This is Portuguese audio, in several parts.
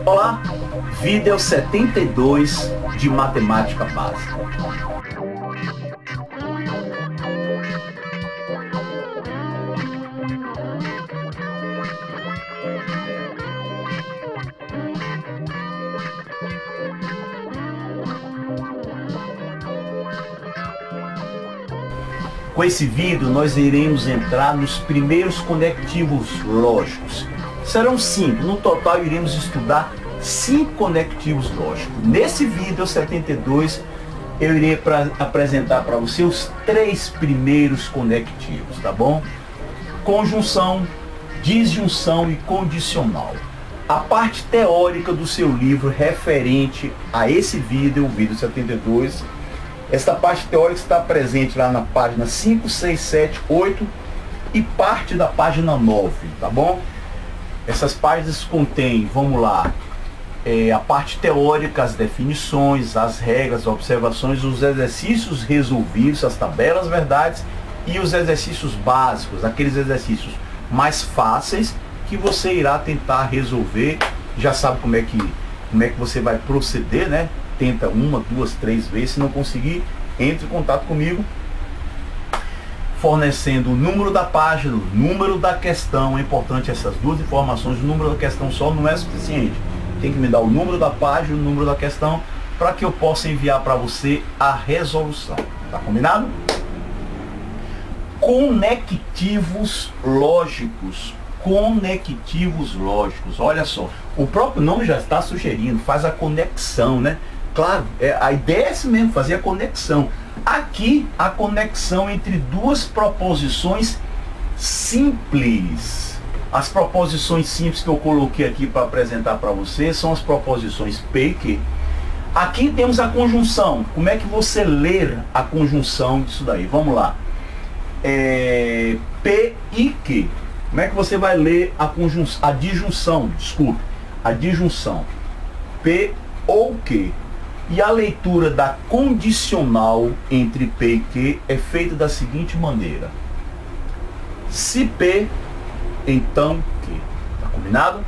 Olá, vídeo 72 de matemática básica. Com esse vídeo nós iremos entrar nos primeiros conectivos lógicos. Serão 5, no total iremos estudar 5 conectivos lógicos. Nesse vídeo 72 eu irei apresentar para você os 3 primeiros conectivos, tá bom? Conjunção, disjunção e condicional. A parte teórica do seu livro referente a esse vídeo, o vídeo 72, esta parte teórica está presente lá na página 5, 6, 7, 8 e parte da página 9, tá bom? Essas páginas contêm, vamos lá, a parte teórica, as definições, as regras, as observações, os exercícios resolvidos, as tabelas verdades e os exercícios básicos, aqueles exercícios mais fáceis que você irá tentar resolver. Já sabe como é que você vai proceder, né? Tenta 1, 2, 3 vezes. Se não conseguir, entre em contato comigo, fornecendo o número da página, o número da questão. É importante essas duas informações. O número da questão só não é suficiente. Tem que me dar o número da página, o número da questão, para que eu possa enviar para você a resolução. Tá combinado? Conectivos lógicos. Conectivos lógicos. Olha só, o próprio nome já está sugerindo, faz a conexão, né? Claro, a ideia é essa mesmo, fazer a conexão. Aqui, a conexão entre duas proposições simples. As proposições simples que eu coloquei aqui para apresentar para você são as proposições P e Q. Aqui temos a conjunção. Como é que você lê a conjunção disso daí? Vamos lá. P e Q. Como é que você vai ler a disjunção? Desculpe. A disjunção. P ou Q. E a leitura da condicional entre P e Q é feita da seguinte maneira. Se P, então Q. Tá combinado?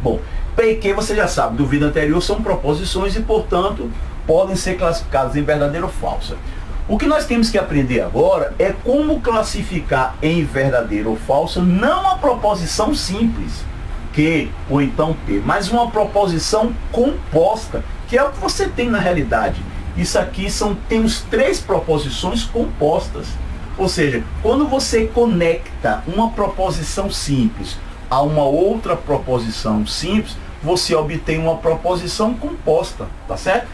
Bom, P e Q você já sabe, do vídeo anterior são proposições e, portanto, podem ser classificadas em verdadeira ou falsa. O que nós temos que aprender agora é como classificar em verdadeira ou falsa não a proposição simples, Q ou então P, mas uma proposição composta, que é o que você tem na realidade. Isso aqui temos 3 proposições compostas. Ou seja, quando você conecta uma proposição simples a uma outra proposição simples, você obtém uma proposição composta, tá certo?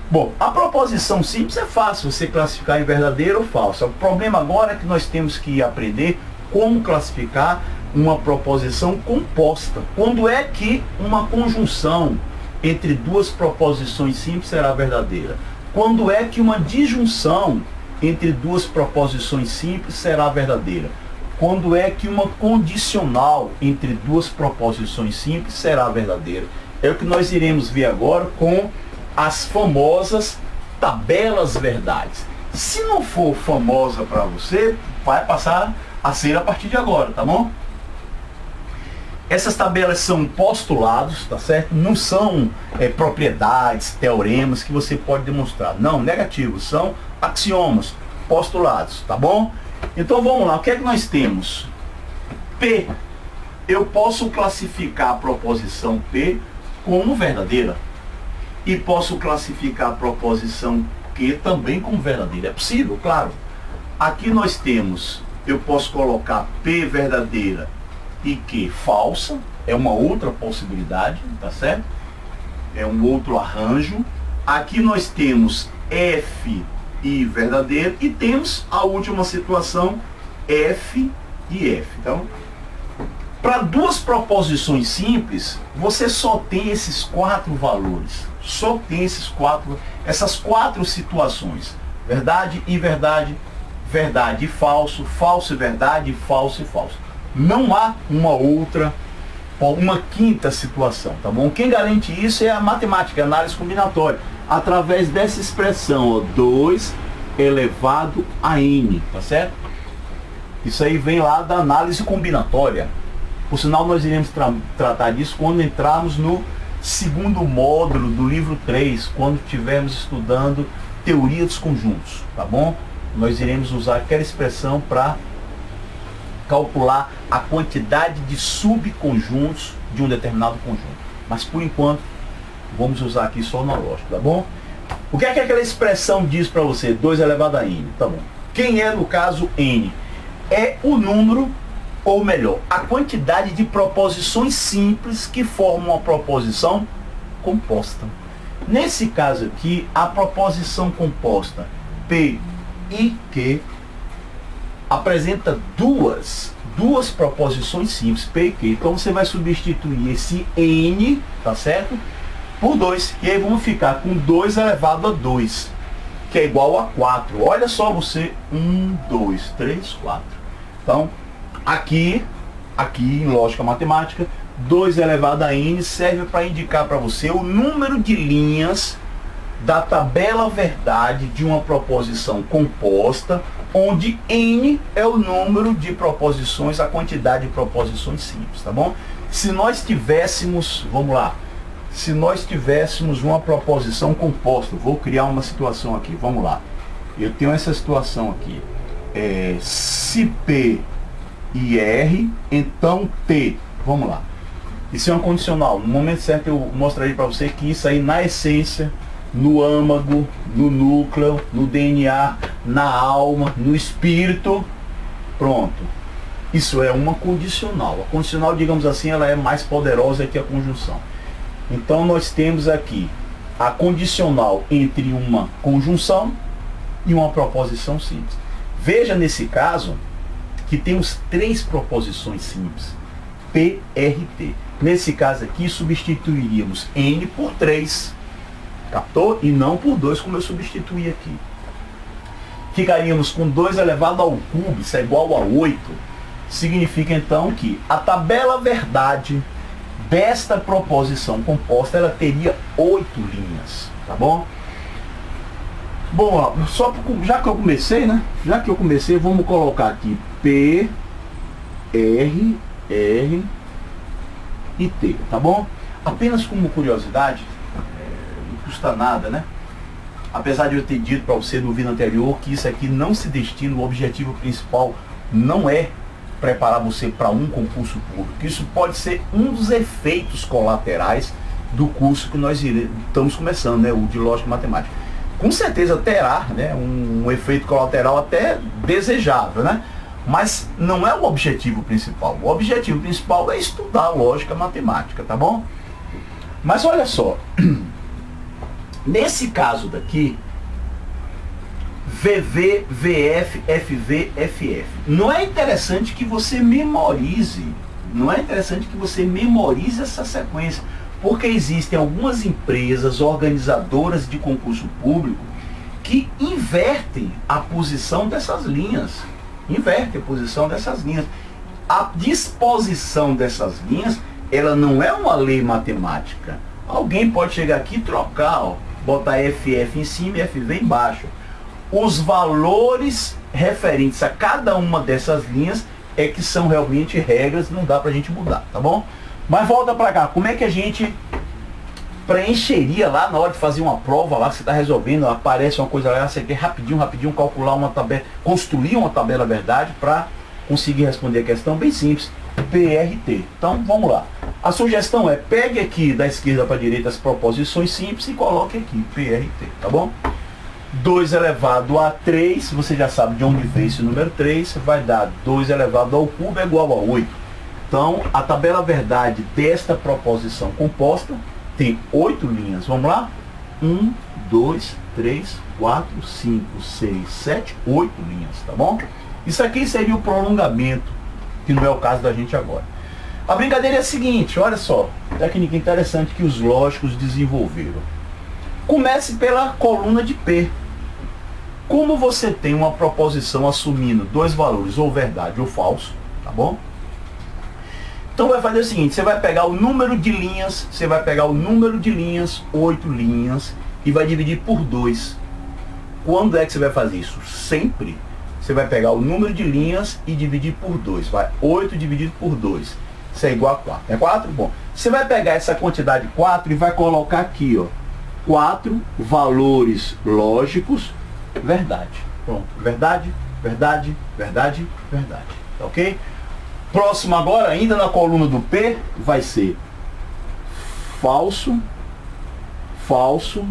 Bom, a proposição simples é fácil você classificar em verdadeira ou falsa. O problema agora é que nós temos que aprender como classificar uma proposição composta. Quando é que uma conjunção entre duas proposições simples será verdadeira? Quando é que uma disjunção entre duas proposições simples será verdadeira? Quando é que uma condicional entre duas proposições simples será verdadeira? É o que nós iremos ver agora com as famosas tabelas verdades. Se não for famosa para você, vai passar a ser a partir de agora, tá bom? Essas tabelas são postulados, tá certo? Não são propriedades, teoremas que você pode demonstrar. Não, negativos, são axiomas, postulados, tá bom? Então vamos lá, o que é que nós temos? P, eu posso classificar a proposição P como verdadeira. E posso classificar a proposição Q também como verdadeira. É possível, claro. Aqui nós temos, eu posso colocar P verdadeira e Q falsa. É uma outra possibilidade, tá certo? É um outro arranjo. Aqui nós temos F e verdadeira. E temos a última situação, F e F. Então, para duas proposições simples, você só tem esses 4 valores. Só tem essas 4 situações. Verdade e verdade, verdade e falso, falso e verdade, falso e falso. Não há uma quinta situação, tá bom? Quem garante isso é a matemática, a análise combinatória, através dessa expressão, ó, 2 elevado a n, tá certo? Isso aí vem lá da análise combinatória. Por sinal, nós iremos tratar disso quando entrarmos no segundo módulo do livro 3, quando estivermos estudando teoria dos conjuntos, tá bom? Nós iremos usar aquela expressão para calcular a quantidade de subconjuntos de um determinado conjunto. Mas por enquanto, vamos usar aqui só na lógica, tá bom? O que é que aquela expressão diz para você? 2 elevado a n, tá bom? Quem é, no caso, n? É o número, ou melhor, a quantidade de proposições simples que formam uma proposição composta. Nesse caso aqui, a proposição composta P e Q apresenta duas proposições simples, P e Q. Então você vai substituir esse n, tá certo? Por 2. E aí vamos ficar com 2 elevado a 2, que é igual a 4. Olha só você, 1, 2, 3, 4. Então, aqui em lógica matemática, 2 elevado a n serve para indicar para você o número de linhas da tabela verdade de uma proposição composta, onde n é o número de proposições, a quantidade de proposições simples, tá bom? Se nós tivéssemos, vamos lá, se nós tivéssemos uma proposição composta, vou criar uma situação aqui, vamos lá. Eu tenho essa situação aqui, se P e R, então T, vamos lá. Isso é uma condicional. No momento certo eu mostrarei para você que isso aí na essência, no âmago, no núcleo, no DNA, na alma, no espírito, pronto. Isso é uma condicional. A condicional, digamos assim, ela é mais poderosa que a conjunção. Então nós temos aqui a condicional entre uma conjunção e uma proposição simples. Veja nesse caso que temos 3 proposições simples, P, R, T. Nesse caso aqui substituiríamos n por 3, captou? E não por 2 como eu substituí aqui. Ficaríamos com 2 elevado ao cubo, isso é igual a 8. Significa então que a tabela verdade desta proposição composta, ela teria 8 linhas, tá bom? Bom, já que eu comecei, vamos colocar aqui P, R, R e T, tá bom? Apenas como curiosidade, não custa nada, né? Apesar de eu ter dito para você no vídeo anterior que isso aqui não se destina, o objetivo principal não é preparar você para um concurso público. Isso pode ser um dos efeitos colaterais do curso que nós estamos começando, né, o de Lógica e Matemática. Com certeza terá, né, um efeito colateral até desejável, né? Mas não é o objetivo principal. O objetivo principal é estudar lógica e matemática, tá bom? Mas olha só, nesse caso daqui, VV, VF, FV, FF. Não é interessante que você memorize, essa sequência, porque existem algumas empresas organizadoras de concurso público que invertem a posição dessas linhas. A disposição dessas linhas, ela não é uma lei matemática. Alguém pode chegar aqui e trocar, ó, botar FF em cima e FV embaixo. Os valores referentes a cada uma dessas linhas é que são realmente regras, não dá pra gente mudar, tá bom? Mas volta pra cá, como é que a gente preencheria lá na hora de fazer uma prova lá que você está resolvendo, aparece uma coisa lá, você quer rapidinho calcular uma tabela, construir uma tabela verdade para conseguir responder a questão bem simples, PRT. Então vamos lá. A sugestão é, pegue aqui da esquerda para a direita as proposições simples e coloque aqui PRT, tá bom? 2 elevado a 3, você já sabe de onde veio esse número 3, vai dar 2 elevado ao cubo é igual a 8. Então a tabela verdade desta proposição composta tem 8 linhas. Vamos lá? 1, 2, 3, 4, 5, 6, 7, 8 linhas, tá bom? Isso aqui seria o prolongamento, que não é o caso da gente agora. A brincadeira é a seguinte, olha só, técnica interessante que os lógicos desenvolveram. Comece pela coluna de P. Como você tem uma proposição assumindo 2 valores, ou verdade ou falso, tá bom? Então vai fazer o seguinte, você vai pegar o número de linhas, 8 linhas, e vai dividir por 2. Quando é que você vai fazer isso? Sempre Você vai pegar o número de linhas e dividir por 2. Vai 8 dividido por 2. Isso é igual a 4. É 4? Bom. Você vai pegar essa quantidade 4 e vai colocar aqui, ó. 4 valores lógicos, verdade. Pronto. Verdade, verdade, verdade, verdade. Tá ok? Próximo agora, ainda na coluna do P, vai ser falso, falso,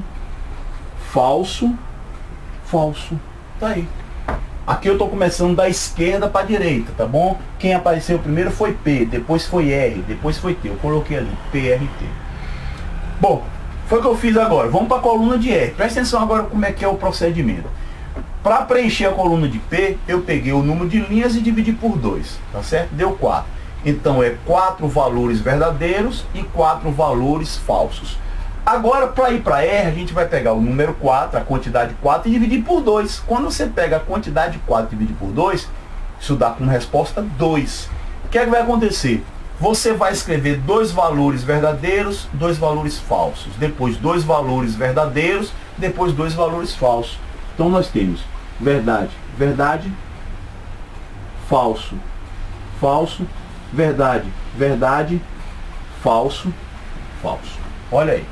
falso, falso. Tá aí. Aqui eu estou começando da esquerda para a direita, tá bom? Quem apareceu primeiro foi P, depois foi R, depois foi T. Eu coloquei ali, PRT. Bom, foi o que eu fiz agora. Vamos para a coluna de R. Presta atenção agora como é que é o procedimento. Para preencher a coluna de P, eu peguei o número de linhas e dividi por 2, tá certo? Deu 4. Então é 4 valores verdadeiros e 4 valores falsos. Agora, para ir para R, a gente vai pegar o número 4, a quantidade 4, e dividir por 2. Quando você pega a quantidade 4 e divide por 2, isso dá como resposta 2. O que é que vai acontecer? Você vai escrever 2 valores verdadeiros, 2 valores falsos. Depois 2 valores verdadeiros, depois 2 valores falsos. Então nós temos verdade, verdade, falso, falso, verdade, verdade, falso, falso. Olha aí.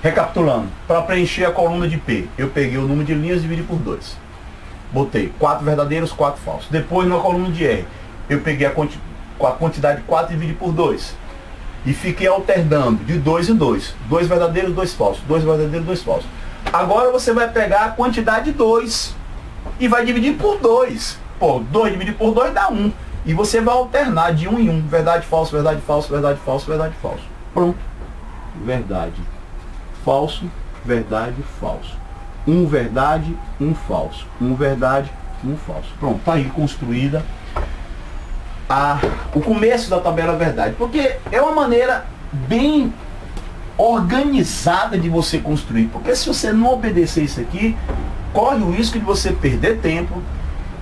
Recapitulando, para preencher a coluna de P, eu peguei o número de linhas e dividi por 2. Botei 4 verdadeiros, 4 falsos. Depois, na coluna de R, eu peguei a quantidade 4 e dividi por 2. E fiquei alternando de 2 em 2. 2 verdadeiros, 2 falsos. 2 verdadeiros, 2 falsos. Agora você vai pegar a quantidade 2 e vai dividir por 2. Pô, 2 dividido por 2 dá 1. E você vai alternar de 1 em 1. Verdade, falso, verdade, falso, verdade, falso, verdade, falso. Pronto. Verdade. Falso, verdade, falso. Um verdade, um falso. Um verdade, um falso. Pronto, tá aí construída o começo da tabela verdade. Porque é uma maneira bem organizada de você construir. Porque se você não obedecer isso aqui, corre o risco de você perder tempo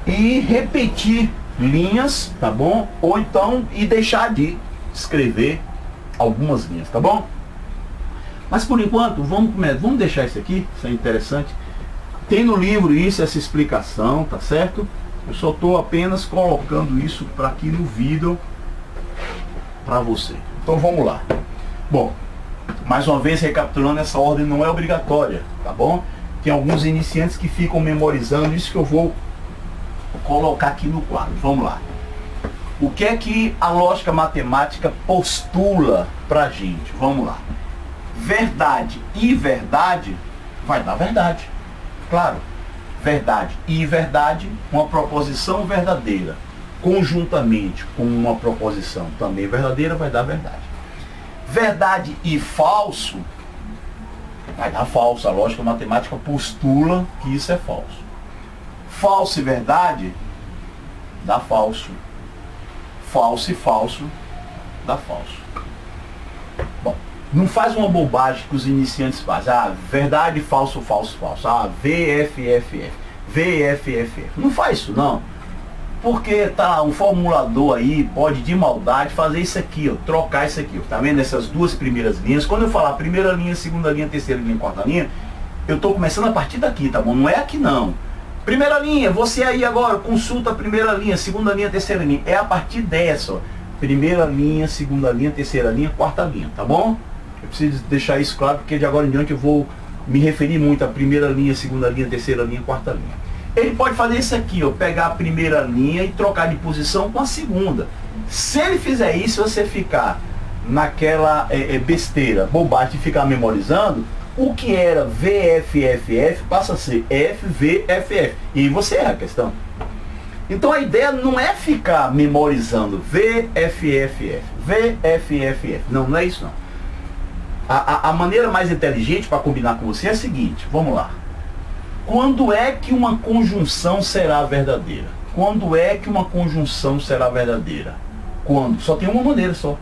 e repetir linhas, tá bom? Ou então e deixar de escrever algumas linhas, tá bom? Mas por enquanto, vamos deixar isso aqui, isso é interessante. Tem no livro isso, essa explicação, tá certo? Eu só estou apenas colocando isso para aqui no vídeo para você. Então vamos lá. Bom, mais uma vez recapitulando, essa ordem não é obrigatória, tá bom? Tem alguns iniciantes que ficam memorizando isso que eu vou colocar aqui no quadro. Vamos lá. O que é que a lógica matemática postula pra gente? Vamos lá. Verdade e verdade vai dar verdade. Claro. Verdade e verdade, uma proposição verdadeira, conjuntamente com uma proposição também verdadeira, vai dar verdade. Verdade e falso vai dar falso. A lógica matemática postula que isso é falso. Falso e verdade dá falso. Falso e falso dá falso. Bom, não faz uma bobagem que os iniciantes fazem. Ah, verdade, falso, falso, falso. Ah, VFFF, VFFF. Não faz isso, não. Porque tá, um formulador aí pode de maldade fazer isso aqui, ó, trocar isso aqui, ó. Tá vendo essas duas primeiras linhas? Quando eu falar primeira linha, segunda linha, terceira linha, quarta linha, eu tô começando a partir daqui, tá bom? Não é aqui não. Primeira linha, você aí agora consulta a primeira linha, segunda linha, terceira linha. É a partir dessa, ó. Primeira linha, segunda linha, terceira linha, quarta linha, tá bom? Eu preciso deixar isso claro, porque de agora em diante eu vou me referir muito à primeira linha, segunda linha, terceira linha, quarta linha. Ele pode fazer isso aqui, ó, pegar a primeira linha e trocar de posição com a segunda. Se ele fizer isso, você ficar naquela besteira, bobagem de ficar memorizando, o que era VFFF passa a ser FVFF. E você erra a questão. Então a ideia não é ficar memorizando VFFF, VFFF. Não, não é isso não. A maneira mais inteligente para combinar com você é a seguinte, vamos lá. Quando é que uma conjunção será verdadeira? Quando é que uma conjunção será verdadeira? Quando? Só tem uma maneira só.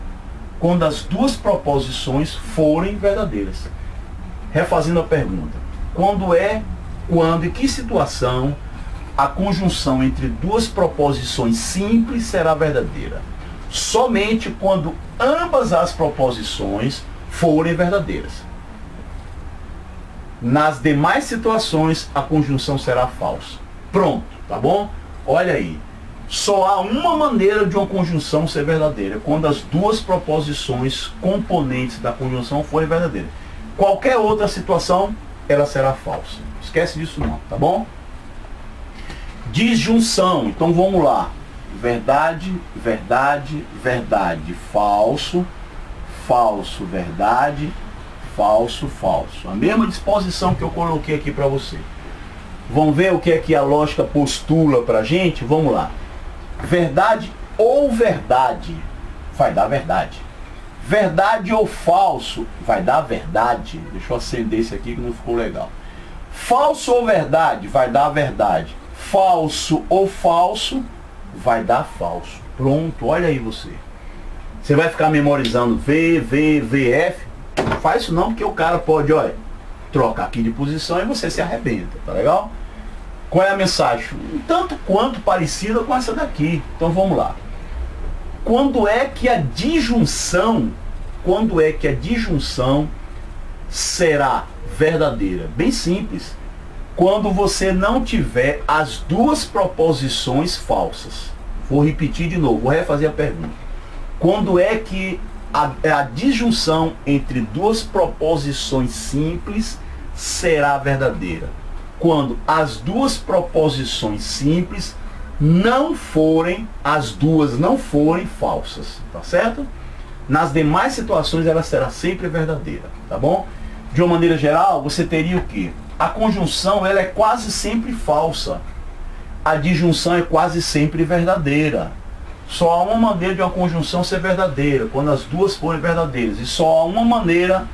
Quando as duas proposições forem verdadeiras. Refazendo a pergunta. Quando e que situação a conjunção entre duas proposições simples será verdadeira? Somente quando ambas as proposições forem verdadeiras. Nas demais situações, a conjunção será falsa. Pronto, tá bom? Olha aí. Só há uma maneira de uma conjunção ser verdadeira, quando as duas proposições componentes da conjunção forem verdadeiras. Qualquer outra situação, ela será falsa. Esquece disso não, tá bom? Disjunção. Então vamos lá. Verdade, verdade, verdade. Falso, falso, verdade, falso, falso. A mesma disposição que eu coloquei aqui para você. Vamos ver o que é que a lógica postula para a gente? Vamos lá. Verdade ou verdade vai dar verdade. Verdade ou falso vai dar verdade. Deixa eu acender esse aqui que não ficou legal. Falso ou verdade vai dar verdade. Falso ou falso vai dar falso. Pronto, olha aí você. Você vai ficar memorizando V, V, VF? Não faz isso não, porque o cara pode, olha, trocar aqui de posição e você se arrebenta, tá legal? Qual é a mensagem? Um tanto quanto parecida com essa daqui. Então vamos lá. Quando é que a disjunção será verdadeira? Bem simples. Quando você não tiver as duas proposições falsas. Vou repetir de novo, vou refazer a pergunta. Quando é que a disjunção entre duas proposições simples será verdadeira? Quando as duas proposições simples as duas não forem falsas, tá certo? Nas demais situações ela será sempre verdadeira, tá bom? De uma maneira geral, você teria o quê? A conjunção ela é quase sempre falsa. A disjunção é quase sempre verdadeira. Só há uma maneira de uma conjunção ser verdadeira, quando as duas forem verdadeiras. E só há uma maneira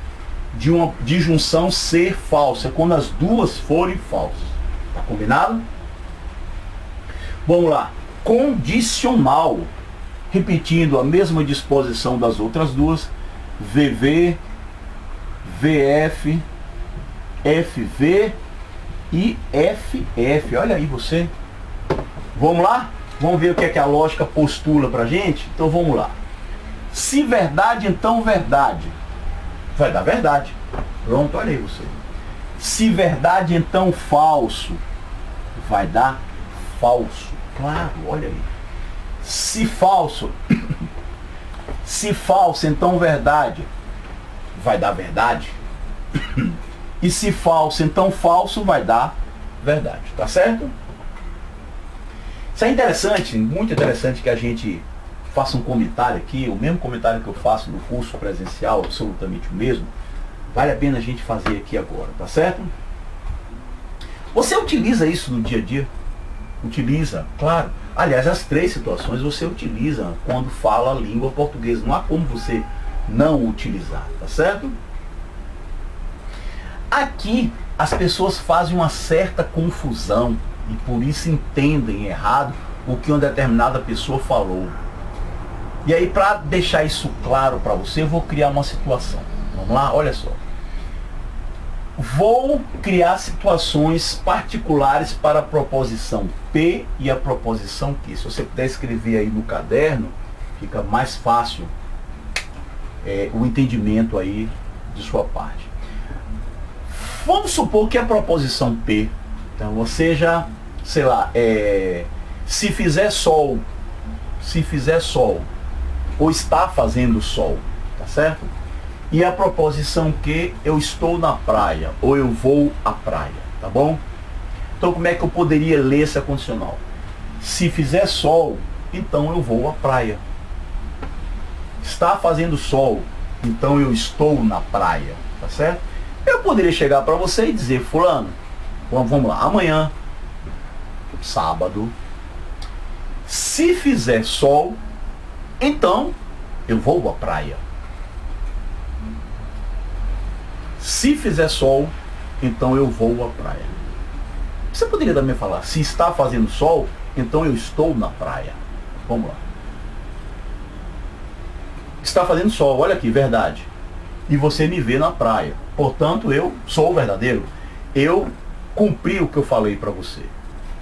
de uma disjunção ser falsa, quando as duas forem falsas. Tá combinado? Vamos lá. Condicional. Repetindo a mesma disposição das outras duas. VV, VF, FV e FF. Olha aí você. Vamos lá? Vamos ver o que é que a lógica postula pra gente? Então vamos lá. Se verdade, então verdade. Vai dar verdade. Pronto, olha aí você. Se verdade, então falso. Vai dar falso. Claro, olha aí. Se falso, então verdade. Vai dar verdade. E se falso, então falso, vai dar verdade. Tá certo? Isso é interessante, muito interessante que a gente faça um comentário aqui, o mesmo comentário que eu faço no curso presencial, absolutamente o mesmo. Vale a pena a gente fazer aqui agora, tá certo? Você utiliza isso no dia a dia? Utiliza, claro. Aliás, as três situações você utiliza quando fala a língua portuguesa. Não há como você não utilizar, tá certo? Aqui, as pessoas fazem uma certa confusão e por isso entendem errado o que uma determinada pessoa falou. E aí, para deixar isso claro para você, eu vou criar uma situação. Vamos lá? Olha só. Vou criar situações particulares para a proposição P e a proposição Q. Se você puder escrever aí no caderno, fica mais fácil o entendimento aí de sua parte. Vamos supor que a proposição P, então você já, sei lá, se fizer sol, ou está fazendo sol, tá certo? E a proposição que eu estou na praia, ou eu vou à praia, tá bom? Então como é que eu poderia ler essa condicional? Se fizer sol, então eu vou à praia. Está fazendo sol, então eu estou na praia, tá certo? Eu poderia chegar para você e dizer, fulano, vamos lá, amanhã, sábado, se fizer sol, então eu vou à praia. Se fizer sol, então eu vou à praia. Você poderia também falar, se está fazendo sol, então eu estou na praia. Vamos lá. Está fazendo sol, olha aqui, verdade. E você me vê na praia. Portanto, eu sou o verdadeiro. Eu cumpri o que eu falei para você.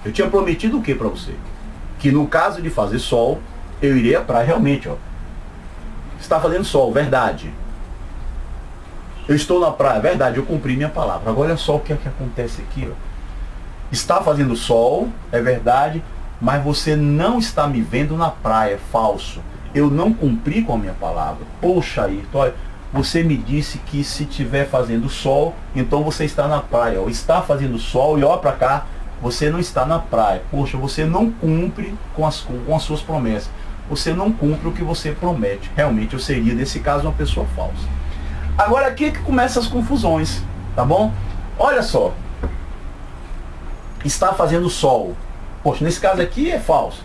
Eu tinha prometido o que para você? Que no caso de fazer sol, eu iria à praia realmente, ó. Está fazendo sol, verdade. Eu estou na praia, verdade, eu cumpri minha palavra. Agora olha só o que é que acontece aqui, ó. Está fazendo sol, é verdade, mas você não está me vendo na praia. Falso. Eu não cumpri com a minha palavra. Poxa, Ayrton, olha, você me disse que se estiver fazendo sol, então você está na praia. Ou está fazendo sol e olha para cá, você não está na praia. Poxa, você não cumpre com as suas promessas. Você não cumpre o que você promete. Realmente eu seria, nesse caso, uma pessoa falsa. Agora aqui é que começam as confusões, tá bom? Olha só. Está fazendo sol. Poxa, nesse caso aqui é falso.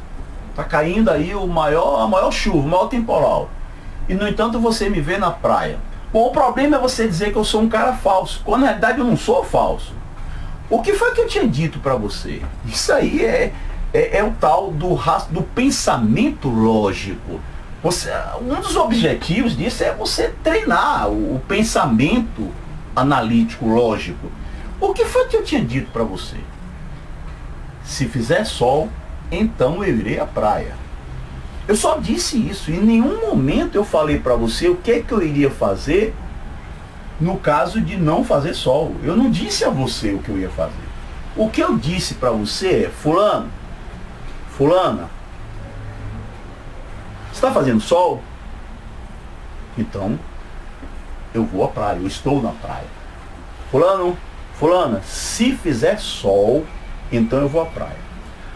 Está caindo aí a maior chuva, o maior temporal. E no entanto você me vê na praia. Bom, o problema é você dizer que eu sou um cara falso, quando na realidade eu não sou falso. O que foi que eu tinha dito para você? Isso aí é o tal do pensamento lógico. Um dos objetivos disso é você treinar o pensamento analítico, lógico. O que foi que eu tinha dito para você? Se fizer sol, então eu irei à praia. Eu só disse isso. Em nenhum momento eu falei para você o que é que eu iria fazer no caso de não fazer sol. Eu não disse a você o que eu ia fazer. O que eu disse para você é: fulano, fulana, está fazendo sol? Então eu vou à praia, eu estou na praia. Fulano, fulana, se fizer sol, então eu vou à praia.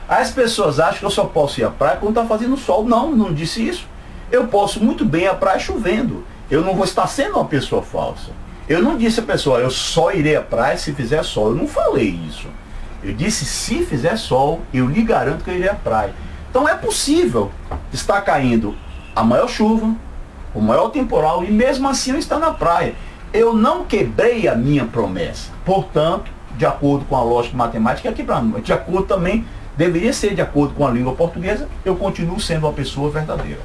As pessoas acham que eu só posso ir à praia quando está fazendo sol. Não, não disse isso. Eu posso muito bem ir à praia chovendo. Eu não vou estar sendo uma pessoa falsa. Eu não disse a pessoa, eu só irei à praia se fizer sol. Eu não falei isso. Eu disse, se fizer sol, eu lhe garanto que eu irei à praia. Então é possível estar caindo a maior chuva, o maior temporal, e mesmo assim eu estar na praia. Eu não quebrei a minha promessa. Portanto, de acordo com a lógica matemática, aqui para nós, de acordo também, deveria ser de acordo com a língua portuguesa, eu continuo sendo uma pessoa verdadeira.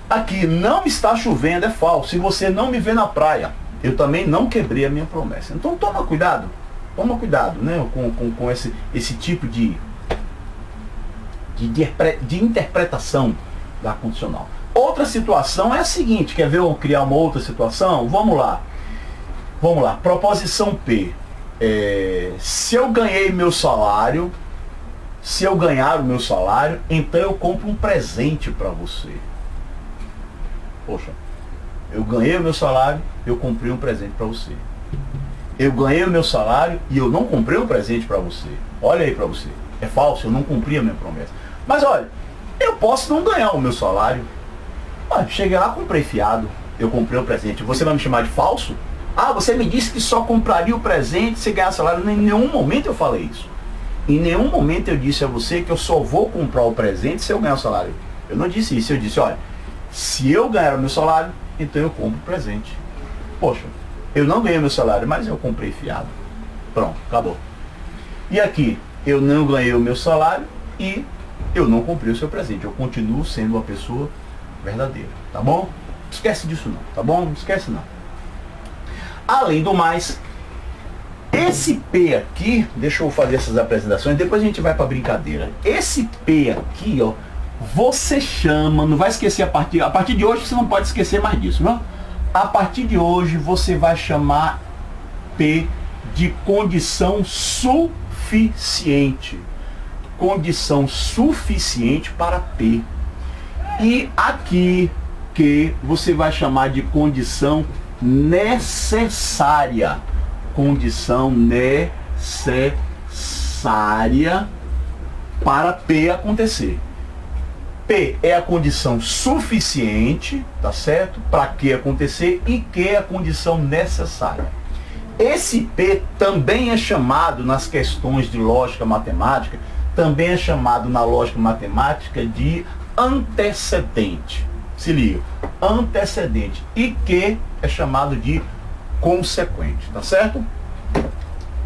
Aqui, não está chovendo, é falso. Se você não me vê na praia, eu também não quebrei a minha promessa. Então toma cuidado, né, com esse tipo de interpretação da condicional. Outra situação é a seguinte, quer ver eu criar uma outra situação? Vamos lá, proposição P. Se eu ganhei meu salário, se eu ganhar o meu salário, então eu compro um presente para você. Poxa, eu ganhei o meu salário, eu comprei um presente para você. Eu ganhei o meu salário e eu não comprei um presente para você. Olha aí para você. É falso, eu não cumpri a minha promessa. Mas olha, eu posso não ganhar o meu salário. Cheguei lá, comprei fiado, eu comprei o presente. Você vai me chamar de falso? Ah, você me disse que só compraria o presente se ganhar salário. Em nenhum momento eu falei isso. Em nenhum momento eu disse a você que eu só vou comprar o presente se eu ganhar o salário. Eu não disse isso. Eu disse, olha, se eu ganhar o meu salário, então eu compro o presente. Poxa, eu não ganhei meu salário, mas eu comprei fiado. Pronto, acabou. E aqui, eu não ganhei o meu salário e eu não comprei o seu presente. Eu continuo sendo uma pessoa verdadeira, tá bom? Esquece disso não, tá bom? Não esquece não. Além do mais, esse P aqui, deixa eu fazer essas apresentações, depois a gente vai para brincadeira. Esse P aqui, ó, você chama, não vai esquecer a partir de hoje, você não pode esquecer mais disso, não? A partir de hoje você vai chamar P de condição suficiente. Condição suficiente para P. E aqui que você vai chamar de condição necessária. Condição necessária para P acontecer. P é a condição suficiente, tá certo? Para Q acontecer, e Q é a condição necessária. Esse P também é chamado nas questões de lógica matemática, também é chamado na lógica matemática de antecedente. Se liga, antecedente. E Q é chamado de consequente, tá certo?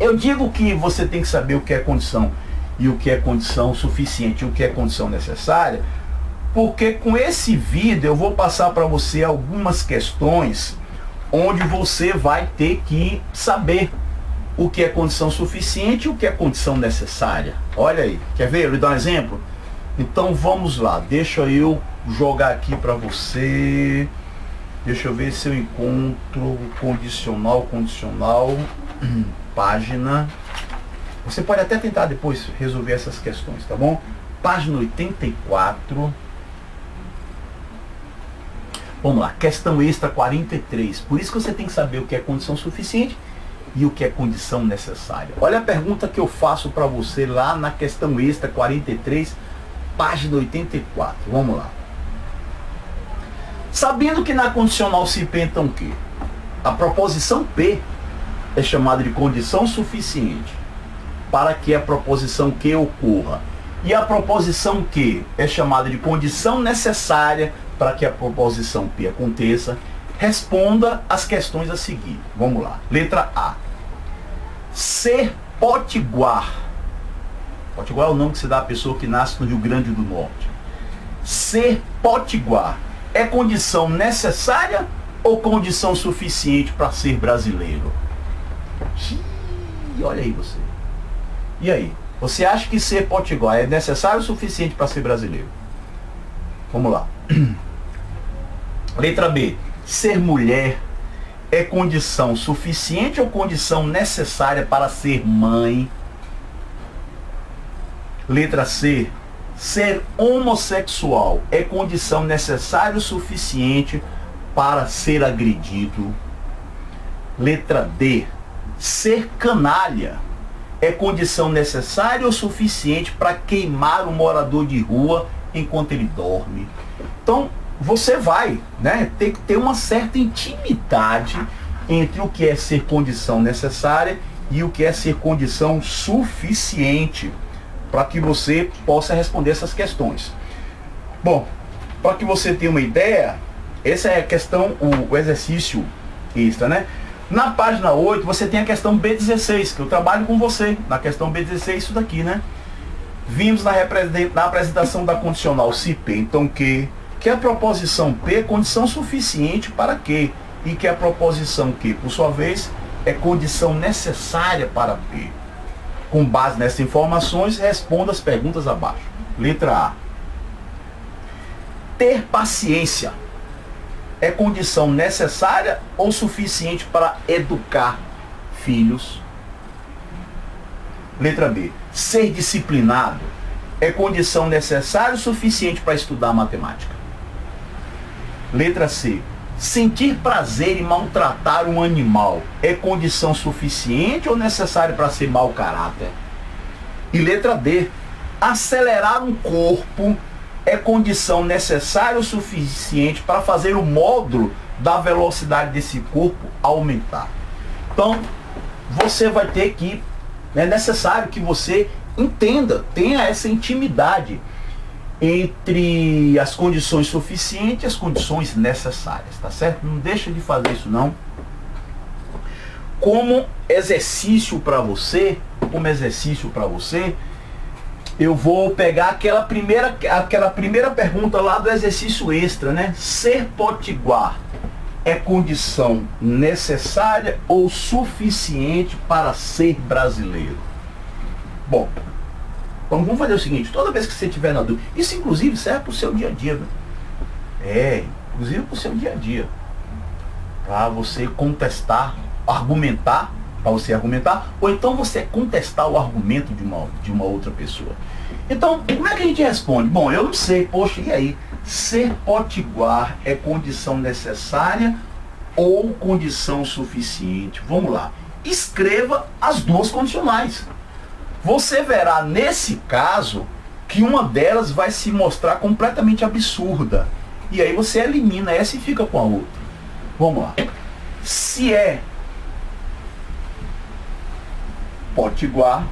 Eu digo que você tem que saber o que é condição e o que é condição suficiente e o que é condição necessária, porque com esse vídeo eu vou passar para você algumas questões onde você vai ter que saber o que é condição suficiente e o que é condição necessária. Olha aí, quer ver? Eu lhe dar um exemplo? Então vamos lá, deixa eu jogar aqui para você. Deixa eu ver se eu encontro condicional, página. Você pode até tentar depois resolver essas questões, tá bom? Página 84. Vamos lá, questão extra 43. Por isso que você tem que saber o que é condição suficiente e o que é condição necessária. Olha a pergunta que eu faço para você lá na questão extra 43, página 84. Vamos lá. Sabendo que na condicional se P, então que a proposição P é chamada de condição suficiente para que a proposição Q ocorra. E a proposição Q é chamada de condição necessária para que a proposição P aconteça. Responda as questões a seguir. Vamos lá. Letra A. Ser potiguar. Potiguar é o nome que se dá à pessoa que nasce no Rio Grande do Norte. Ser potiguar é condição necessária ou condição suficiente para ser brasileiro? Olha aí você. E aí? Você acha que ser potiguar é necessário ou suficiente para ser brasileiro? Vamos lá. Letra B. Ser mulher é condição suficiente ou condição necessária para ser mãe? Letra C. Ser homossexual é condição necessária ou suficiente para ser agredido? Letra D. Ser canalha é condição necessária ou suficiente para queimar um morador de rua enquanto ele dorme? Então, você vai, né, ter que ter uma certa intimidade entre o que é ser condição necessária e o que é ser condição suficiente para que você possa responder essas questões. Bom, para que você tenha uma ideia, essa é a questão, o exercício extra, né? Na página 8, você tem a questão B16, que eu trabalho com você. Na questão B16, isso daqui, né? Vimos na apresentação da condicional se P, então que a proposição P é condição suficiente para Q, e que a proposição Q, por sua vez, é condição necessária para P. Com base nessas informações, responda as perguntas abaixo. Letra A. Ter paciência é condição necessária ou suficiente para educar filhos? Letra B. Ser disciplinado é condição necessária ou suficiente para estudar matemática? Letra C. Sentir prazer em maltratar um animal é condição suficiente ou necessária para ser mau caráter? E letra D. Acelerar um corpo é condição necessária ou suficiente para fazer o módulo da velocidade desse corpo aumentar? Então, você vai ter que, é necessário que você entenda, tenha essa intimidade entre as condições suficientes e as condições necessárias, tá certo? Não deixa de fazer isso não. Como exercício para você, eu vou pegar aquela primeira pergunta lá do exercício extra, né? Ser potiguar é condição necessária ou suficiente para ser brasileiro? Bom, então vamos fazer o seguinte, toda vez que você tiver na dúvida, isso inclusive serve para o seu dia a dia, né? Inclusive para o seu dia a dia, para você contestar, argumentar, ou então você contestar o argumento de uma outra pessoa. Então, como é que a gente responde? Bom, eu não sei, poxa, e aí? Ser potiguar é condição necessária ou condição suficiente? Vamos lá, escreva as duas condicionais. Você verá nesse caso que uma delas vai se mostrar completamente absurda. E aí você elimina essa e fica com a outra. Vamos lá. Se é potiguar,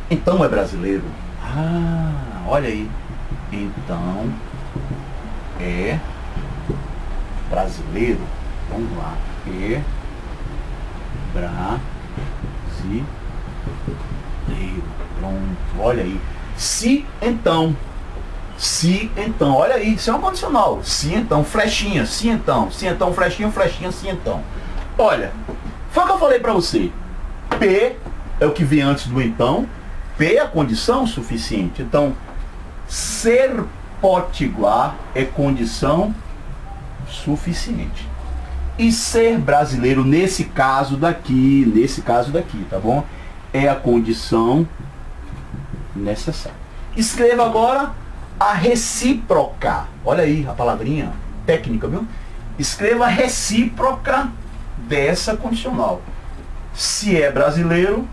então é brasileiro. Ah, olha aí. Então é brasileiro. Vamos lá. É brasileiro. Pronto, olha aí. Se então, olha aí, isso é uma condicional. Se então, flechinha, se então, flechinha, se então. Olha, foi o que eu falei pra você. P é o que vem antes do então. P é a condição suficiente. Então, ser potiguar é condição suficiente. E ser brasileiro, nesse caso daqui, tá bom? É a condição necessária. Escreva agora a recíproca. Olha aí a palavrinha técnica, viu? Escreva a recíproca dessa condicional. Se é brasileiro,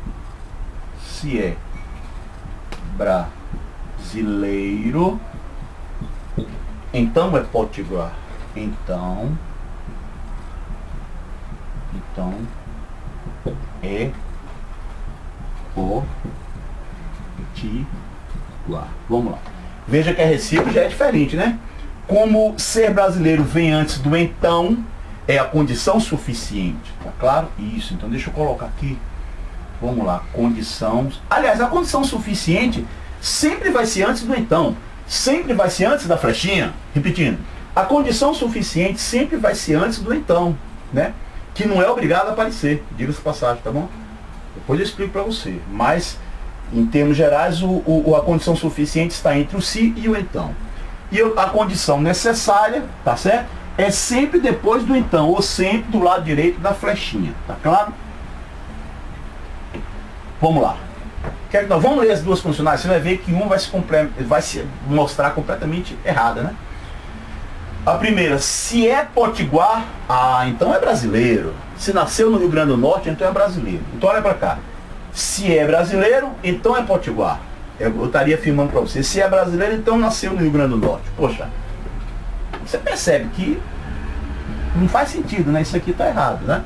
então é potiguar. Então é potiguar. Vamos lá. Veja que a recíproca já é diferente, né? Como ser brasileiro vem antes do então, é a condição suficiente. Tá claro? Isso. Então deixa eu colocar aqui. Vamos lá. Condição. Aliás, a condição suficiente sempre vai ser antes do então. Sempre vai ser antes da flechinha. Repetindo. A condição suficiente sempre vai ser antes do então, né? Que não é obrigado a aparecer. Diga-se passagem, tá bom? Depois eu explico para você. Mas, em termos gerais, a condição suficiente está entre o se e o então. E a condição necessária, tá certo? É sempre depois do então, ou sempre do lado direito da flechinha, tá claro? Vamos lá. Vamos ler as duas condicionais, você vai ver que uma vai se mostrar completamente errada, né? A primeira, se é potiguar, então é brasileiro. Se nasceu no Rio Grande do Norte, então é brasileiro. Então olha para cá. Se é brasileiro, então é potiguar. Eu estaria afirmando para você. Se é brasileiro, então nasceu no Rio Grande do Norte. Poxa, você percebe que não faz sentido, né? Isso aqui está errado, né?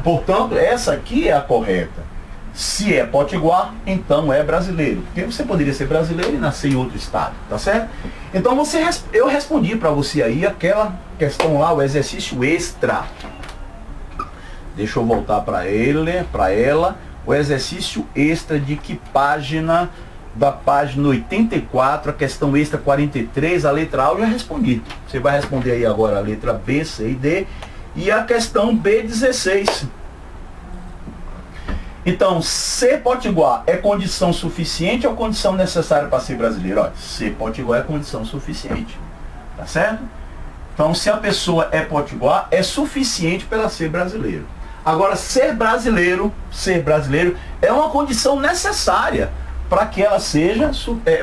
Portanto, essa aqui é a correta. Se é potiguar, então é brasileiro. Porque você poderia ser brasileiro e nascer em outro estado, tá certo? Então eu respondi para você aí aquela questão lá, o exercício extra. Deixa eu voltar para ela. O exercício extra de que página? Da página 84, a questão extra 43, a letra A eu já respondi. Você vai responder aí agora a letra B, C e D. E a questão B16. Então, ser potiguar é condição suficiente ou condição necessária para ser brasileiro? Olha, ser potiguar é condição suficiente. Tá certo? Então, se a pessoa é potiguar, é suficiente para ela ser brasileiro. Agora, ser brasileiro é uma condição necessária para que ela seja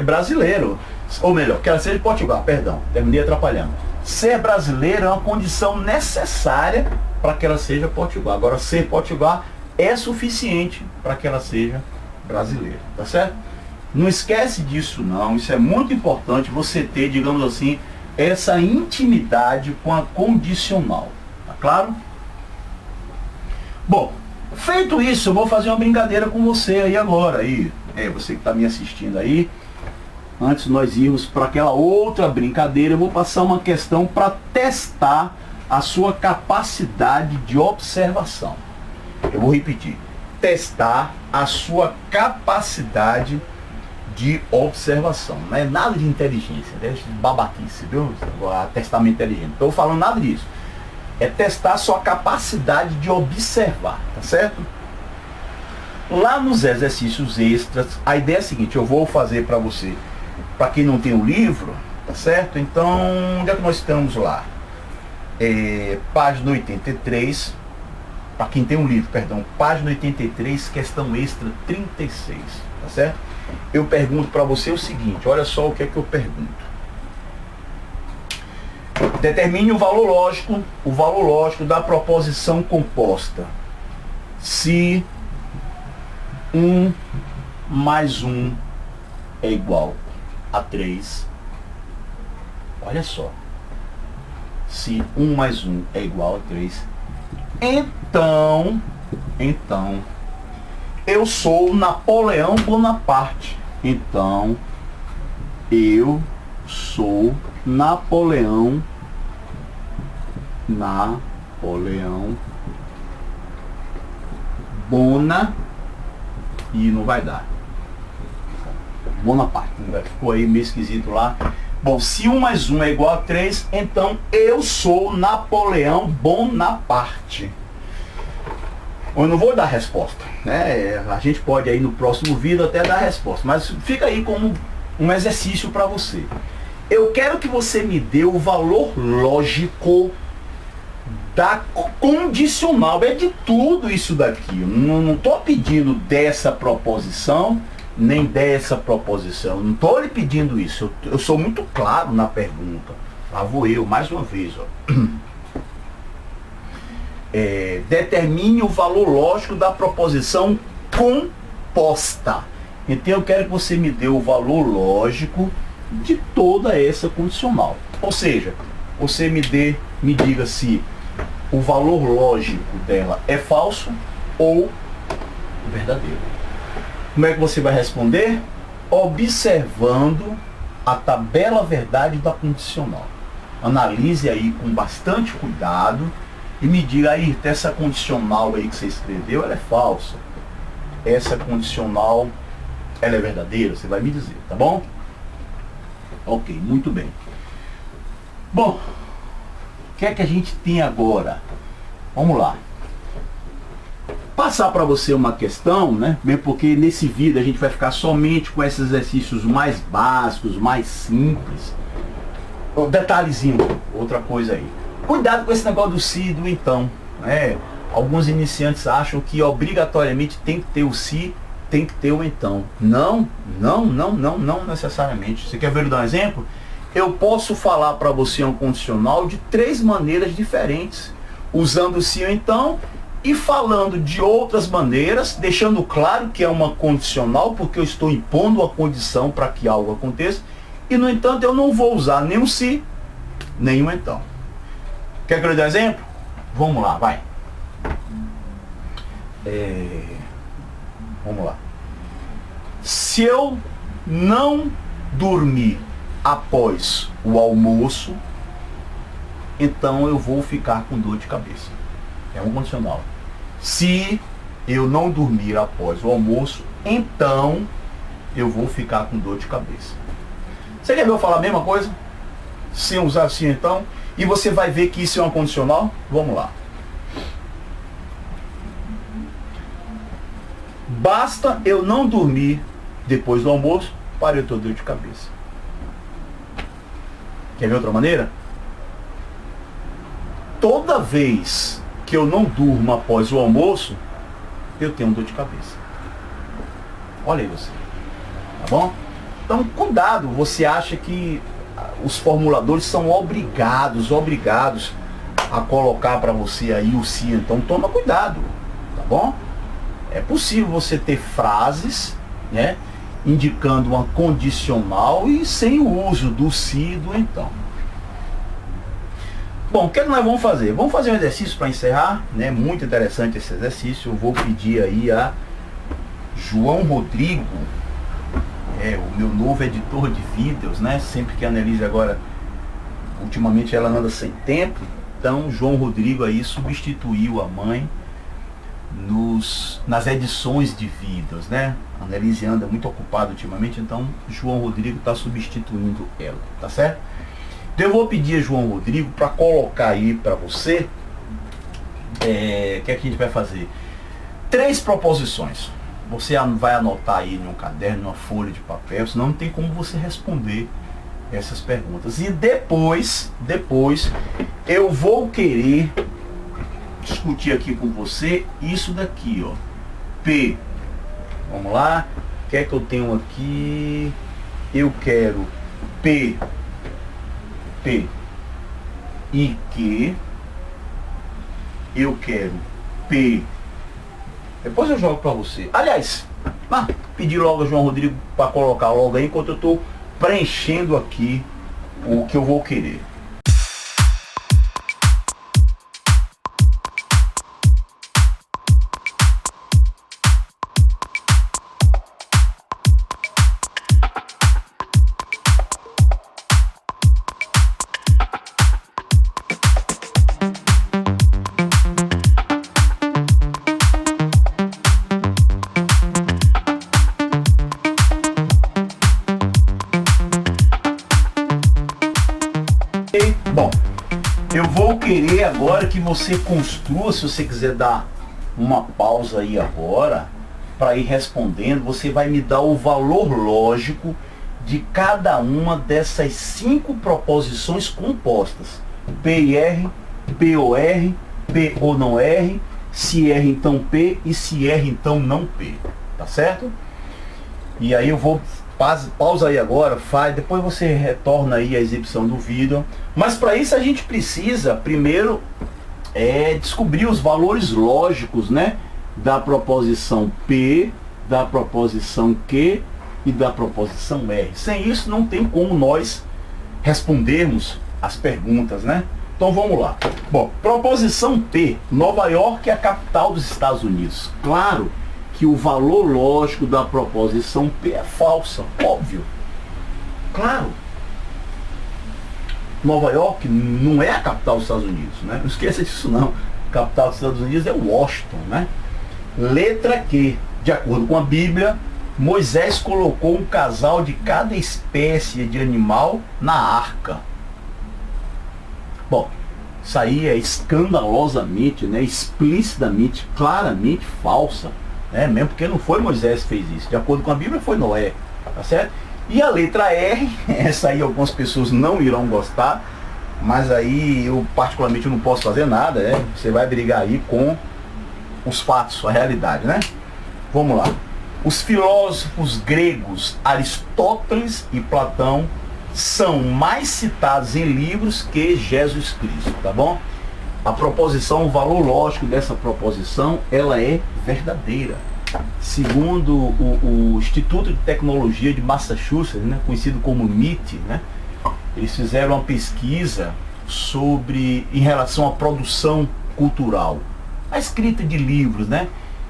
brasileiro. Ou melhor, que ela seja potiguar, perdão, terminei atrapalhando. Ser brasileiro é uma condição necessária para que ela seja potiguar. Agora, ser potiguar é suficiente para que ela seja brasileira, tá certo? Não esquece disso não, isso é muito importante, você ter, digamos assim, essa intimidade com a condicional, tá claro? Bom, feito isso, eu vou fazer uma brincadeira com você aí agora, aí, você que está me assistindo aí. Antes de nós irmos para aquela outra brincadeira, eu vou passar uma questão para testar a sua capacidade de observação. Eu vou repetir. Testar a sua capacidade de observação. Não é nada de inteligência, é de babatice, viu? Testamento inteligente. Não estou falando nada disso. É testar a sua capacidade de observar, tá certo? Lá nos exercícios extras, a ideia é a seguinte, eu vou fazer para você, para quem não tem o livro, tá certo? Então, onde é que nós estamos lá? Página 83, para quem tem um livro, perdão, página 83, questão extra 36, tá certo? Eu pergunto para você o seguinte, olha só o que é que eu pergunto. Determine o valor lógico da proposição composta. Se 1 mais 1 é igual a 3, olha só. Se 1 mais 1 é igual a 3, então, eu sou Napoleão Bonaparte. Então, eu sou Napoleão Bona, e não vai dar. Bonaparte, ficou aí meio esquisito lá. Bom, se 1 mais 1 é igual a 3, então eu sou Napoleão Bonaparte. Eu não vou dar resposta, né? A gente pode aí no próximo vídeo até dar resposta, mas fica aí como um exercício para você. Eu quero que você me dê o valor lógico da condicional, é de tudo isso daqui. Eu não estou pedindo dessa proposição, nem dessa proposição. Não estou lhe pedindo isso. Eu sou muito claro na pergunta. Lá vou eu, mais uma vez. Ó. Determine o valor lógico da proposição composta. Então eu quero que você me dê o valor lógico de toda essa condicional. Ou seja, você me diga se o valor lógico dela é falso ou verdadeiro. Como é que você vai responder? Observando a tabela verdade da condicional. Analise aí com bastante cuidado e me diga aí, essa condicional aí que você escreveu, ela é falsa. Essa condicional, ela é verdadeira? Você vai me dizer, tá bom? Ok, muito bem. Bom, o que é que a gente tem agora? Vamos lá. Passar para você uma questão, né? Mesmo porque nesse vídeo a gente vai ficar somente com esses exercícios mais básicos, mais simples. Um detalhezinho, outra coisa aí. Cuidado com esse negócio do se e do então, né? Alguns iniciantes acham que obrigatoriamente tem que ter o se, tem que ter o então. Não necessariamente. Você quer ver eu dar um exemplo? Eu posso falar para você um condicional de 3 maneiras diferentes, usando o se ou então e falando de outras maneiras, deixando claro que é uma condicional, porque eu estou impondo a condição para que algo aconteça, e no entanto eu não vou usar nem o se, nem o então. Quer que eu lhe dê um exemplo? Vamos lá, vai. Vamos lá. Se eu não dormir após o almoço, então eu vou ficar com dor de cabeça. É um condicional. Se eu não dormir após o almoço, então eu vou ficar com dor de cabeça. Você quer ver eu falar a mesma coisa? Sem usar assim então? E você vai ver que isso é um condicional? Vamos lá. Basta eu não dormir depois do almoço para eu ter dor de cabeça. Quer ver outra maneira? Toda vez que eu não durmo após o almoço, eu tenho dor de cabeça. Olha aí você. Tá bom? Então, cuidado. Você acha que os formuladores são obrigados a colocar para você aí o se, então toma cuidado. Tá bom? É possível você ter frases, né, indicando uma condicional e sem o uso do se e do então. Bom, o que nós vamos fazer? Vamos fazer um exercício para encerrar, né? Muito interessante esse exercício. Eu vou pedir aí a João Rodrigo, o meu novo editor de vídeos, né? Sempre que a Annelise agora, ultimamente ela anda sem tempo, então João Rodrigo aí substituiu a mãe nas edições de vídeos, né? A Annelise anda muito ocupada ultimamente, então João Rodrigo está substituindo ela, tá certo? Então eu vou pedir a João Rodrigo para colocar aí para você, o que é que a gente vai fazer? 3 proposições. Você vai anotar aí em um caderno, numa folha de papel, senão não tem como você responder essas perguntas. E depois eu vou querer discutir aqui com você isso daqui, ó. P. Vamos lá. O que é que eu tenho aqui? Eu quero P e Q. Eu quero P. Depois eu jogo para você. Aliás, pedir logo a João Rodrigo para colocar logo aí, enquanto eu estou preenchendo aqui o que eu vou querer. Bom, eu vou querer agora que você construa, se você quiser dar uma pausa aí agora, para ir respondendo, você vai me dar o valor lógico de cada uma dessas 5 proposições compostas. PIR, POR, P ou não R, se R então P e se R então não P, tá certo? E aí eu vou, pausa aí agora, depois você retorna aí a exibição do vídeo, mas para isso a gente precisa primeiro descobrir os valores lógicos, né, da proposição P, da proposição Q e da proposição R. Sem isso não tem como nós respondermos as perguntas, né? Então vamos lá. Bom, proposição P, Nova York é a capital dos Estados Unidos. Claro que o valor lógico da proposição P é falsa, óbvio. Claro. Nova York não é a capital dos Estados Unidos, né? Não esqueça disso não. A capital dos Estados Unidos é Washington, né? Letra Q. De acordo com a Bíblia, Moisés colocou um casal de cada espécie de animal na arca. Bom, isso aí é escandalosamente, né, explicitamente, claramente falsa, né, mesmo porque não foi Moisés que fez isso. De acordo com a Bíblia, foi Noé, tá certo? E a letra R, essa aí algumas pessoas não irão gostar, mas aí eu particularmente não posso fazer nada, né? Você vai brigar aí com os fatos, a realidade, né? Vamos lá. Os filósofos gregos Aristóteles e Platão são mais citados em livros que Jesus Cristo, tá bom? A proposição, o valor lógico dessa proposição, ela é verdadeira. Segundo o Instituto de Tecnologia de Massachusetts, né, conhecido como MIT, né, eles fizeram uma pesquisa em relação à produção cultural, a escrita de livros, né,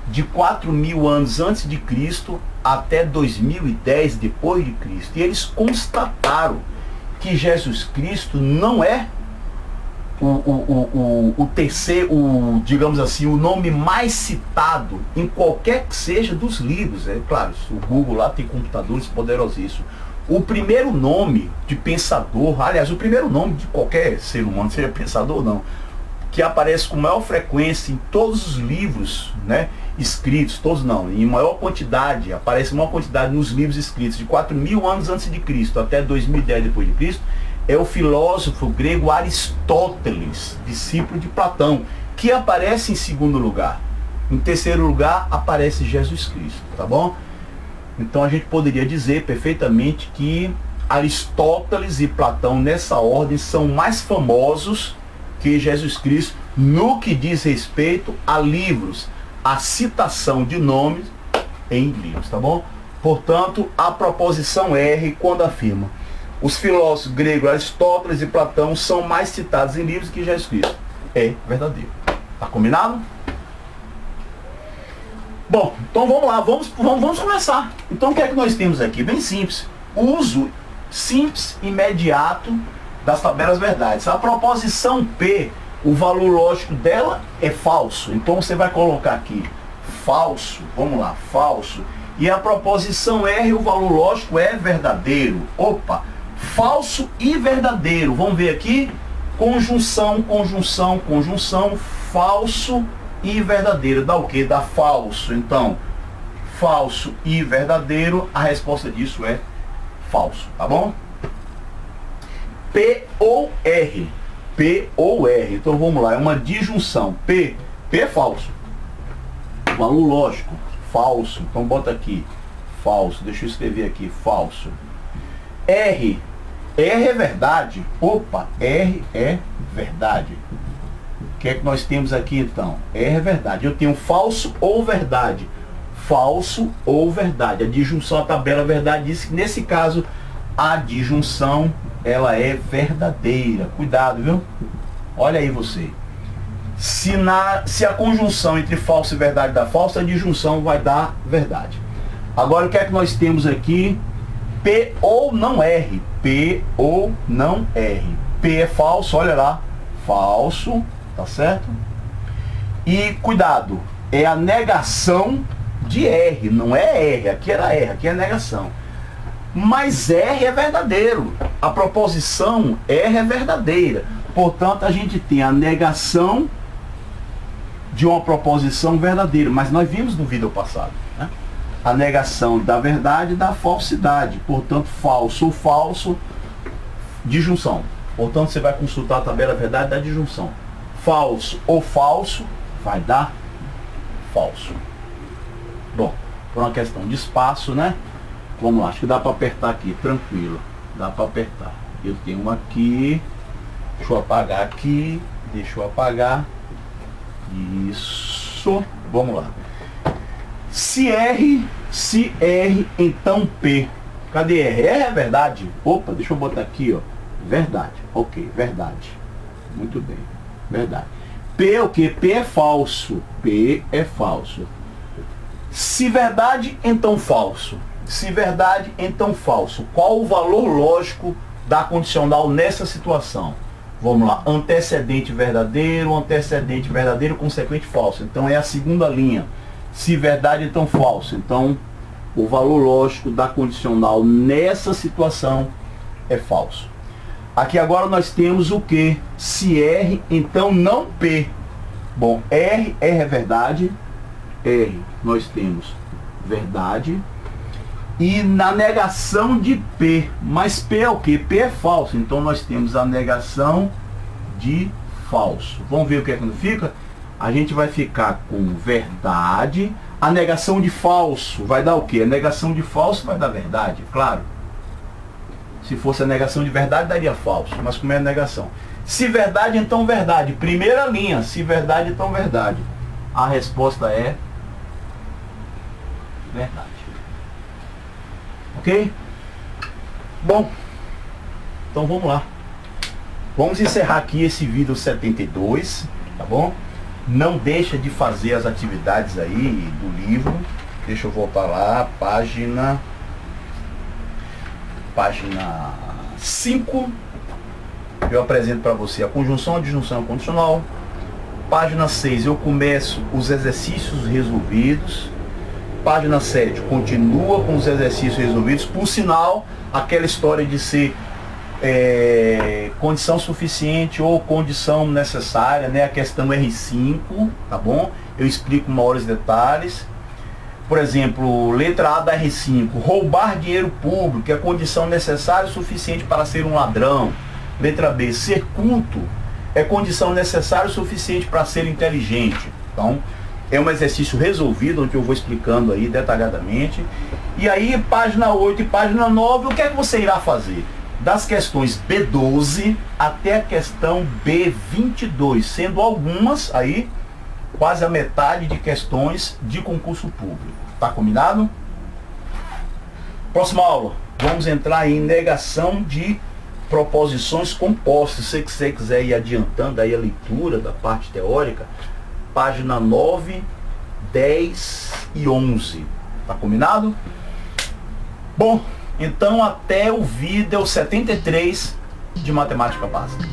de 4.000 anos antes de Cristo até 2010 depois de Cristo. E eles constataram que Jesus Cristo não é o terceiro, digamos assim, o nome mais citado em qualquer que seja dos livros. É claro, o Google lá tem computadores poderosíssimos. O primeiro nome de pensador, aliás, o primeiro nome de qualquer ser humano, seja pensador ou não, que aparece com maior frequência em todos os livros, né, escritos, todos não, em maior quantidade, aparece maior quantidade nos livros escritos de 4.000 anos antes de Cristo até 2010 depois de Cristo, é o filósofo grego Aristóteles, discípulo de Platão, que aparece em segundo lugar. Em terceiro lugar aparece Jesus Cristo, tá bom? Então a gente poderia dizer perfeitamente que Aristóteles e Platão nessa ordem são mais famosos que Jesus Cristo no que diz respeito a livros, a citação de nomes em livros, tá bom? Portanto, a proposição R, quando afirma os filósofos gregos Aristóteles e Platão são mais citados em livros que Jesus Cristo, é verdadeiro. Tá combinado? Bom, então vamos lá, vamos começar. Então o que é que nós temos aqui? Bem simples. O uso simples, imediato das tabelas verdades. A proposição P, o valor lógico dela é falso. Então você vai colocar aqui falso, vamos lá, falso. E a proposição R, o valor lógico é verdadeiro. Opa, falso e verdadeiro. Vamos ver aqui, conjunção, conjunção, conjunção, falso e verdadeiro. Dá o que? Dá falso. Então, falso e verdadeiro, a resposta disso é falso, tá bom? P ou R. P ou R. Então vamos lá, é uma disjunção. P é falso. Valor lógico, falso. Então bota aqui, falso. Deixa eu escrever aqui, falso. R é verdade. Opa, R é verdade. O que é que nós temos aqui então? R é verdade. Eu tenho falso ou verdade. Falso ou verdade. A disjunção, a tabela verdade diz que nesse caso a disjunção ela é verdadeira. Cuidado, viu? Olha aí você. Se a conjunção entre falso e verdade dá falso, a disjunção vai dar verdade. Agora o que é que nós temos aqui? P ou não R. P ou não R. P é falso, olha lá. Falso, tá certo? E cuidado, é a negação de R, não é R. Aqui era R, aqui é negação. Mas R é verdadeiro. A proposição R é verdadeira. Portanto, a gente tem a negação de uma proposição verdadeira. Mas nós vimos no vídeo passado, né? A negação da verdade e da falsidade. Portanto, falso ou falso, disjunção. Portanto, você vai consultar a tabela verdade da disjunção. falso ou falso, vai dar falso. Bom, por uma questão de espaço, né? Vamos lá, acho que dá para apertar aqui, tranquilo. Dá para apertar. Eu tenho um aqui. Deixa eu apagar aqui. Deixa eu apagar. Isso. Vamos lá. Se R, então P. Cadê R? R é verdade. Opa, deixa eu botar aqui, ó. Verdade. Ok, verdade. Muito bem. Verdade. P é o que? P é falso. P é falso. Se verdade, então falso. Se verdade, então falso. Qual o valor lógico da condicional nessa situação? Vamos lá. Antecedente verdadeiro, consequente falso. Então é a segunda linha. Se verdade, então falso. Então o valor lógico da condicional nessa situação é falso. Aqui agora nós temos o que? Se R, então não P. Bom, R é verdade. R nós temos verdade. E na negação de P. Mas P é o que? P é falso. Então nós temos a negação de falso. Vamos ver o que é que fica? A gente vai ficar com verdade. A negação de falso vai dar o quê? A negação de falso vai dar verdade, claro. Se fosse a negação de verdade, daria falso. Mas como é a negação? Se verdade, então verdade. Primeira linha. Se verdade, então verdade. A resposta é verdade. Ok? Bom, então vamos lá. Vamos encerrar aqui esse vídeo 72, tá bom? Não deixa de fazer as atividades aí do livro. Deixa eu voltar lá, página 5. Eu apresento para você a conjunção, a disjunção e a condicional. Página 6, eu começo os exercícios resolvidos. Página 7, continua com os exercícios resolvidos. Por sinal, aquela história de ser condição suficiente ou condição necessária, né? A questão R5, tá bom? Eu explico maiores detalhes. Por exemplo, letra A da R5, roubar dinheiro público é condição necessária e suficiente para ser um ladrão. Letra B, ser culto é condição necessária e suficiente para ser inteligente. Então, é um exercício resolvido, onde eu vou explicando aí detalhadamente. E aí, página 8 e página 9, o que é que você irá fazer? Das questões B12 até a questão B22, sendo algumas aí quase a metade de questões de concurso público. Tá combinado? Próxima aula, vamos entrar em negação de proposições compostas. Se você quiser ir adiantando aí a leitura da parte teórica, página 9, 10 e 11. Tá combinado? Bom, então até o vídeo 73 de matemática básica.